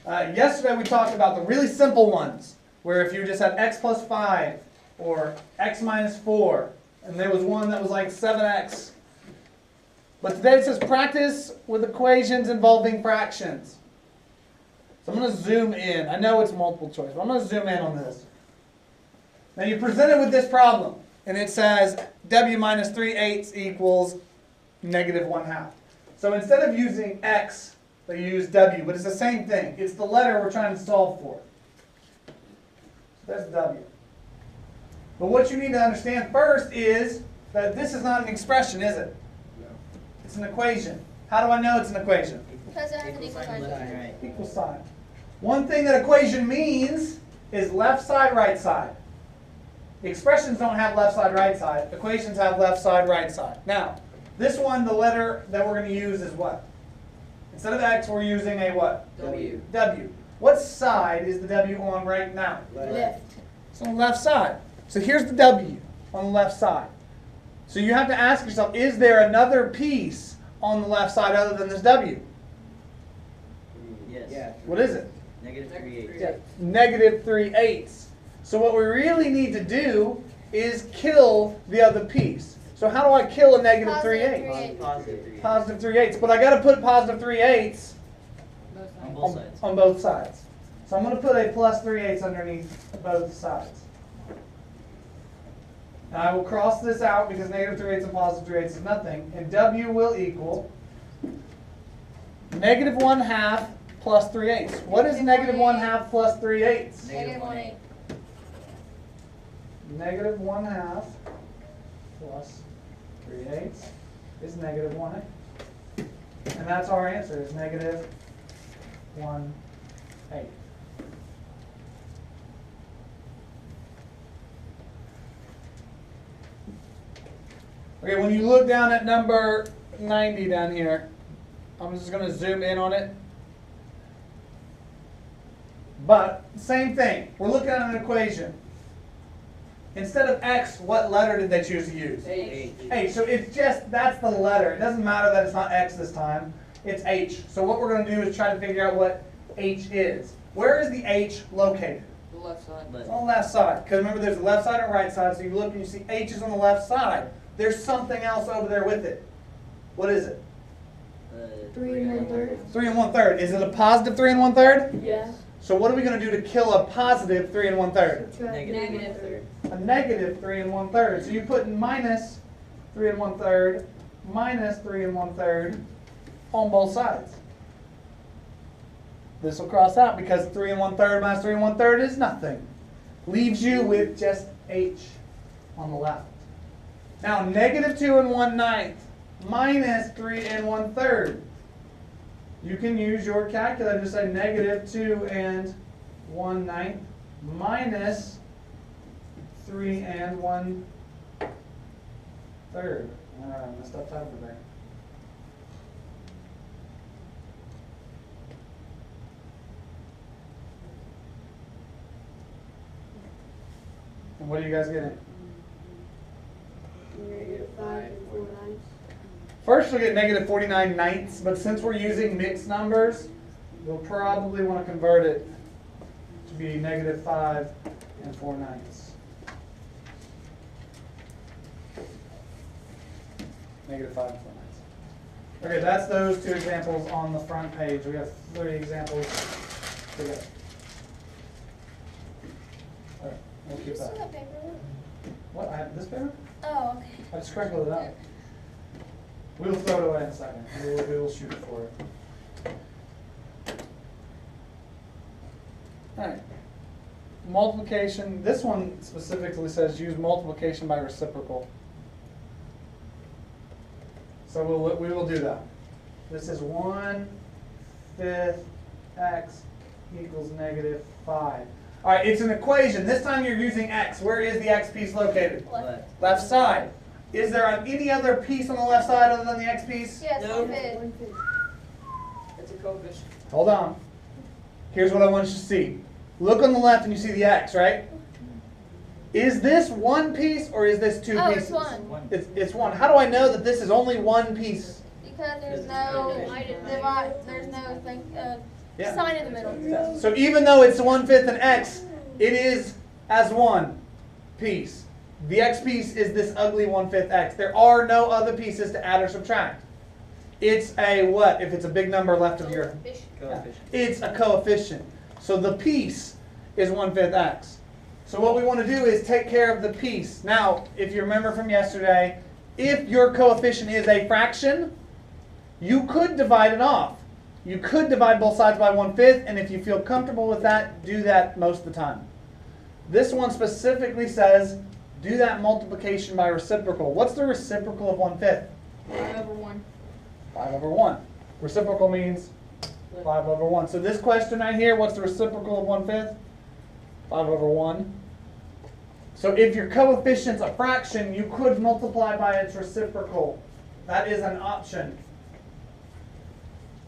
Yesterday we talked about the really simple ones, where if you just had x plus 5 or x minus 4, and there was one that was like 7x. But today it says practice with equations involving fractions. So I'm going to zoom in. I know it's multiple choice, but I'm going to zoom in on this. Now you're presented with this problem, and it says w minus 3/8 equals negative 1/2. So instead of using x, they use w, but it's the same thing. It's the letter we're trying to solve for. So that's w. But what you need to understand first is that this is not an expression, is it? No. It's an equation. How do I know it's an equation? Because it has an equal sign. Right. Equal sign. One thing that equation means is left side, right side. Expressions don't have left side, right side. Equations have left side, right side. Now, this one, the letter that we're going to use is what? Instead of x, we're using a what? W. W. What side is the W on right now? Left. It's on the left side. So here's the W on the left side. So you have to ask yourself, is there another piece on the left side other than this W? Yes. Yeah. What is it? Negative 3/8. Yeah, negative 3/8. So what we really need to do is kill the other piece. So how do I kill a negative Positive 3/8? Positive 3/8. Positive 3/8. But I got to put positive 3/8 On both sides. on both sides. So I'm going to put a plus 3/8 underneath both sides. Now I will cross this out because negative 3/8 and positive 3/8 is nothing. And W will equal negative 1/2 plus 3/8. What is negative 1/2 plus 3/8? Negative 1/8. Negative 1/2 plus 3/8 is negative 1/8. And that's our answer, is negative 1/8. Okay, when you look down at number 90 down here, I'm just going to zoom in on it. But, same thing. We're looking at an equation. Instead of x, what letter did they choose to use? H. H. So it's just, that's the letter. It doesn't matter that it's not x this time. It's H. So what we're going to do is try to figure out what H is. Where is the H located? The left side. It's on the left side. Because remember, there's the left side and right side. So you look and you see H is on the left side. There's something else over there with it. What is it? 3 1/3. 3 1/3. Is it a positive 3 1/3? Yes. So what are we going to do to kill a positive 3 1/3? Negative. A negative 3 1/3. So you put minus 3 1/3 minus 3 1/3 on both sides. This will cross out because 3 1/3 minus 3 1/3 is nothing. Leaves you with just H on the left. Now negative 2 1/9 minus 3 1/3. You can use your calculator to say negative 2 1/9 minus 3 1/3. I messed up over there. And what are you guys getting? Negative 5 and 4 9. First we'll get negative 49/9, but since we're using mixed numbers, we'll probably want to convert it to be negative 5 and 4 9. Negative 5 and 4 9. Okay, that's those two examples on the front page. We have 3 examples to go. All right, we'll You keep still that. have paper? What? I have this paper? Oh, okay. I just sprinkled it out. We'll throw it away in a second. We'll shoot for it. Alright. Multiplication. This one specifically says use multiplication by reciprocal. So we will do that. This is 1/5 x equals negative 5. Alright, it's an equation. This time you're using x. Where is the x piece located? Left. Left side. Is there any other piece on the left side other than the x piece? Yes, No. 1/5. It's a coefficient. Hold on. Here's what I want you to see. Look on the left and you see the x, right? Is this one piece or is this two Oh, pieces? it's one. It's one. How do I know that this is only one piece? Because there's no divide. There's no thing. Yeah. Sign in the middle. So even though it's 1/5 an x, it is as one piece. The x piece is this ugly 1/5 x. There are no other pieces to add or subtract. It's a what? If it's a big number left of your... Coefficient. It's a coefficient. So the piece is 1/5 x. So what we want to do is take care of the piece. Now, if you remember from yesterday, if your coefficient is a fraction, you could divide it off. You could divide both sides by 1/5, and if you feel comfortable with that, do that most of the time. This one specifically says, do that multiplication by reciprocal. What's the reciprocal of 1/5? 5/1. 5/1. Reciprocal means 5/1. So this question right here, what's the reciprocal of 1/5? 5/1. So if your coefficient's a fraction, you could multiply by its reciprocal. That is an option.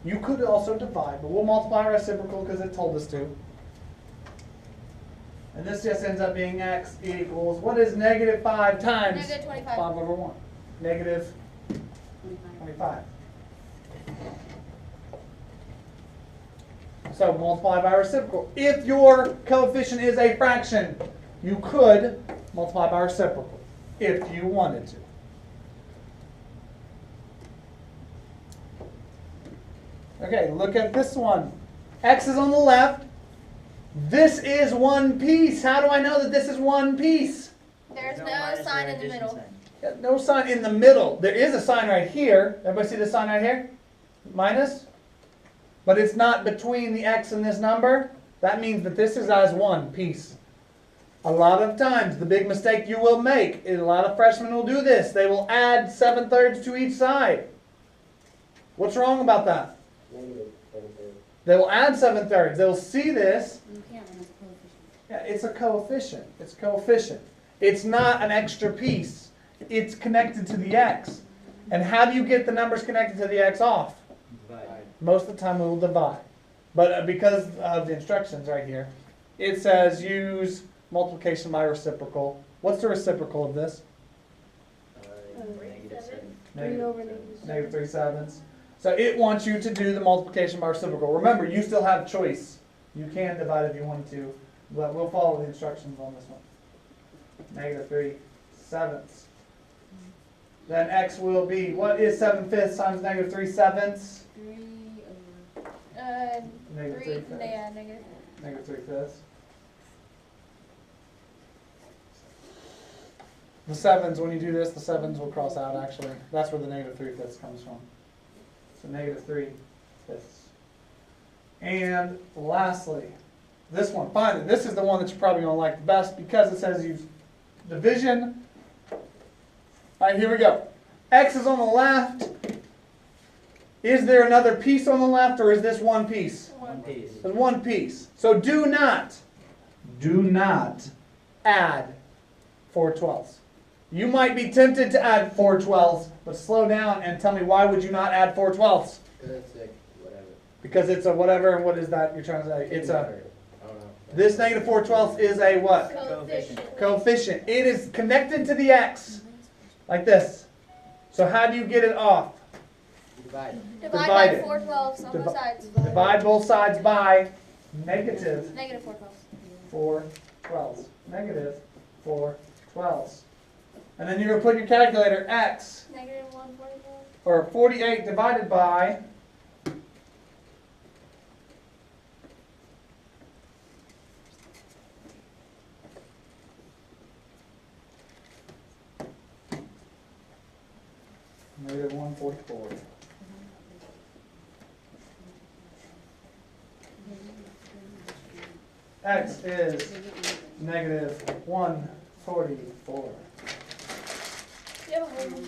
You could also divide, but we'll multiply reciprocal because it told us to. And this just ends up being x equals, what is negative 5 times Negative 25. 5/1? Negative 25. So multiply by reciprocal. If your coefficient is a fraction, you could multiply by reciprocal if you wanted to. Okay, look at this one. X is on the left. This is one piece. How do I know that this is one piece? There's no minus or sign in the addition middle. sign. Yeah, no sign in the middle. There is a sign right here. Everybody see the sign right here? Minus. But it's not between the x and this number. That means that this is as one piece. A lot of times, the big mistake you will make, and a lot of freshmen will do this, they will add 7/3 to each side. What's wrong about that? They will add 7/3. They'll see this. You can't run a coefficient. Yeah, it's a coefficient. It's a coefficient. It's not an extra piece. It's connected to the x. And how do you get the numbers connected to the x off? Divide. Most of the time we will divide. But because of the instructions right here, it says use multiplication by reciprocal. What's the reciprocal of this? Negative 7. Negative 3/7. So it wants you to do the multiplication by reciprocal. Remember, you still have choice. You can divide if you want to, but we'll follow the instructions on this one. Negative 3/7. Then x will be, what is 7/5 times negative 3/7? 3/. Negative 3. 3/5. Yeah, negative. Negative 3/5. The 7s, when you do this, the 7s will cross out actually. That's where the negative 3/5 comes from. So negative 3/5. And lastly, this one, finally, this is the one that you're probably going to like the best because it says use division. All right, here we go. X is on the left. Is there another piece on the left or is this one piece? One piece. There's one piece. So do not add 4/12. You might be tempted to add 4/12, but slow down and tell me why would you not add 4/12? It's like whatever. Because it's a whatever, and what is that you're trying to say? It's a, I don't know. this negative 4/12 is a what? Coefficient. Coefficient. It is connected to the x, like this. So how do you get it off? Divide. Divide Divide by it. 4/12 on both sides. Divide both sides by negative Negative 4/12. 4/12. Negative 4/12. And then you're going to put your calculator, x, Negative 1/44. or 48 divided by negative 144. X is negative 144. You have a whole